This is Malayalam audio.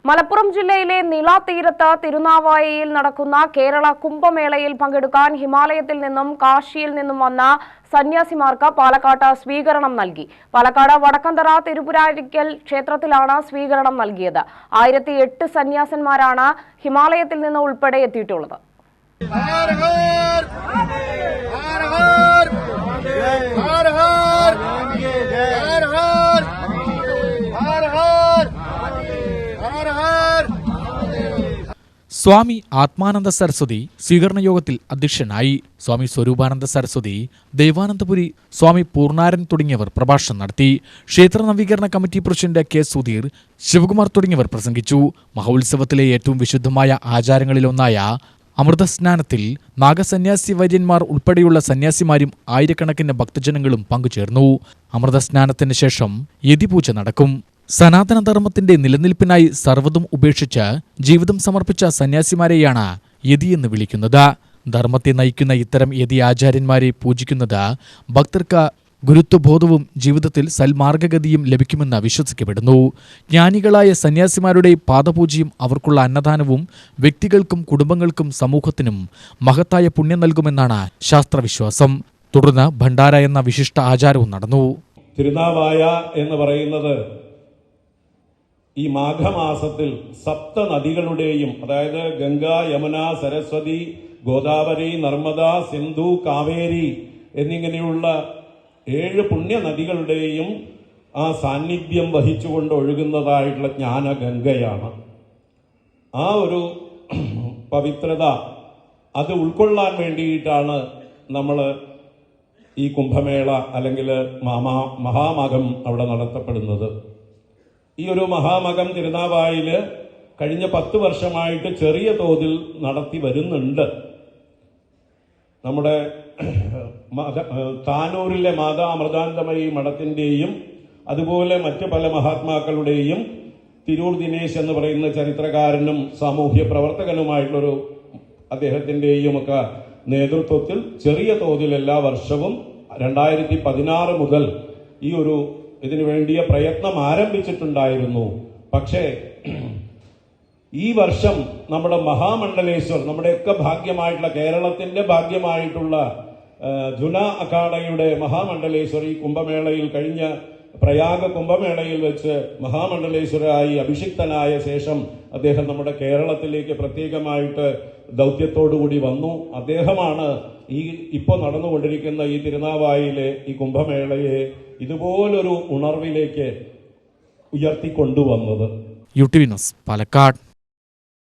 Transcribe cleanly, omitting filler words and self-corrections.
മലപ്പുറം ജില്ലയിലെ നിളാതീരത്ത് തിരുനാവായയിൽ നടക്കുന്ന കേരള കുംഭമേളയിൽ പങ്കെടുക്കാൻ ഹിമാലയത്തിൽ നിന്നും കാശിയിൽ നിന്നും വന്ന സന്യാസിമാർക്ക് പാലക്കാട് സ്വീകരണം നൽകി. പാലക്കാട് വടക്കന്തറ തിരുപുരാരിക്കൽ ക്ഷേത്രത്തിലാണ് സ്വീകരണം നൽകിയത്. 1008 സന്യാസിമാരാണ് ഹിമാലയത്തിൽ നിന്ന് ഉൾപ്പെടെ എത്തിയിട്ടുള്ളത്. സ്വാമി ആത്മാനന്ദ സരസ്വതി സ്വീകരണ യോഗത്തിൽ അധ്യക്ഷനായി. സ്വാമി സ്വരൂപാനന്ദ സരസ്വതി, ദേവാനന്ദപുരി, സ്വാമി പൂർണ്ണാരൻ തുടങ്ങിയവർ പ്രഭാഷണം നടത്തി. ക്ഷേത്ര നവീകരണ committee president K Sudheer, Sivakumar തുടങ്ങിയവർ പ്രസംഗിച്ചു. മഹോത്സവത്തിലെ ഏറ്റവും വിശുദ്ധമായ ആചാരങ്ങളിലൊന്നായ അമൃതസ്നാനത്തിൽ നാഗസന്യാസി വര്യന്മാർ ഉൾപ്പെടെയുള്ള സന്യാസിമാരും ആയിരക്കണക്കിന് ഭക്തജനങ്ങളും പങ്കുചേർന്നു. അമൃതസ്നാനത്തിന് ശേഷം യതിപൂജ നടക്കും. സനാതനധർമ്മത്തിന്റെ നിലനിൽപ്പിനായി സർവ്വതും ഉപേക്ഷിച്ച് ജീവിതം സമർപ്പിച്ച സന്യാസിമാരെയാണ് യതിയെന്ന് വിളിക്കുന്നത്. ധർമ്മത്തെ നയിക്കുന്ന ഇത്തരം യതി ആചാര്യന്മാരെ പൂജിക്കുന്നത് ഭക്തർക്ക് ഗുരുത്വബോധവും ജീവിതത്തിൽ സൽമാർഗഗതിയും ലഭിക്കുമെന്ന് വിശ്വസിക്കപ്പെടുന്നു. ജ്ഞാനികളായ സന്യാസിമാരുടെ പാദപൂജയും അവർക്കുള്ള അന്നദാനവും വ്യക്തികൾക്കും കുടുംബങ്ങൾക്കും സമൂഹത്തിനും മഹത്തായ പുണ്യം നൽകുമെന്നാണ് ശാസ്ത്രവിശ്വാസം. തുടർന്ന് ഭണ്ഡാര എന്ന വിശിഷ്ട ആചാരവും നടന്നു. തിരുനാവായ എന്ന് പറയുന്നത് ഈ മാഘമാസത്തിൽ സപ്തനദികളുടെയും, അതായത് ഗംഗ, യമുന, സരസ്വതി, ഗോദാവരി, നർമ്മദ, സിന്ധു, കാവേരി എന്നിങ്ങനെയുള്ള 7 പുണ്യനദികളുടെയും ആ സാന്നിധ്യം വഹിച്ചുകൊണ്ട് ഒഴുകുന്നതായിട്ടുള്ള ജ്ഞാനഗംഗയാണ്. ആ ഒരു പവിത്രത അത് ഉൾക്കൊള്ളാൻ വേണ്ടിയിട്ടാണ് നമ്മൾ ഈ കുംഭമേള അല്ലെങ്കിൽ മഹാമകം അവിടെ നടത്തപ്പെടുന്നത്. ഈ ഒരു മഹാമകം തിരുനാവായിൽ കഴിഞ്ഞ 10 വർഷമായിട്ട് ചെറിയ തോതിൽ നടത്തി വരുന്നുണ്ട്. നമ്മുടെ താനൂരിലെ മാതാ അമൃതാനന്ദമയി മഠത്തിൻ്റെയും അതുപോലെ മറ്റ് പല മഹാത്മാക്കളുടെയും തിരൂർ ദിനേശ് എന്ന് പറയുന്ന ചരിത്രകാരനും സാമൂഹ്യ പ്രവർത്തകനുമായിട്ടുള്ളൊരു അദ്ദേഹത്തിൻ്റെയും ഒക്കെ നേതൃത്വത്തിൽ ചെറിയ തോതിൽ എല്ലാ വർഷവും 2016 മുതൽ ഈ ഒരു ഇതിനു വേണ്ടിയ പ്രയത്നം ആരംഭിച്ചിട്ടുണ്ടായിരുന്നു. പക്ഷേ ഈ വർഷം നമ്മുടെ മഹാമണ്ഡലേശ്വർ, നമ്മുടെയൊക്കെ ഭാഗ്യമായിട്ടുള്ള, കേരളത്തിന്റെ ഭാഗ്യമായിട്ടുള്ള ജുന അഖാഡയുടെ മഹാമണ്ഡലേശ്വർ ഈ കുംഭമേളയിൽ, കഴിഞ്ഞ പ്രയാഗ കുംഭമേളയിൽ വെച്ച് മഹാമണ്ഡലേശ്വരായി അഭിഷിക്തനായ ശേഷം അദ്ദേഹം നമ്മുടെ കേരളത്തിലേക്ക് പ്രത്യേകമായിട്ട് ദൗത്യത്തോടുകൂടി വന്നു. അദ്ദേഹമാണ് ഈ ഇപ്പോൾ നടന്നുകൊണ്ടിരിക്കുന്ന ഈ തിരുനാവായിലെ ഈ കുംഭമേളയെ ഇതുപോലൊരു ഉണർവിലേക്ക് ഉയർത്തിക്കൊണ്ടുവന്നത്. U T V news, Palakkad.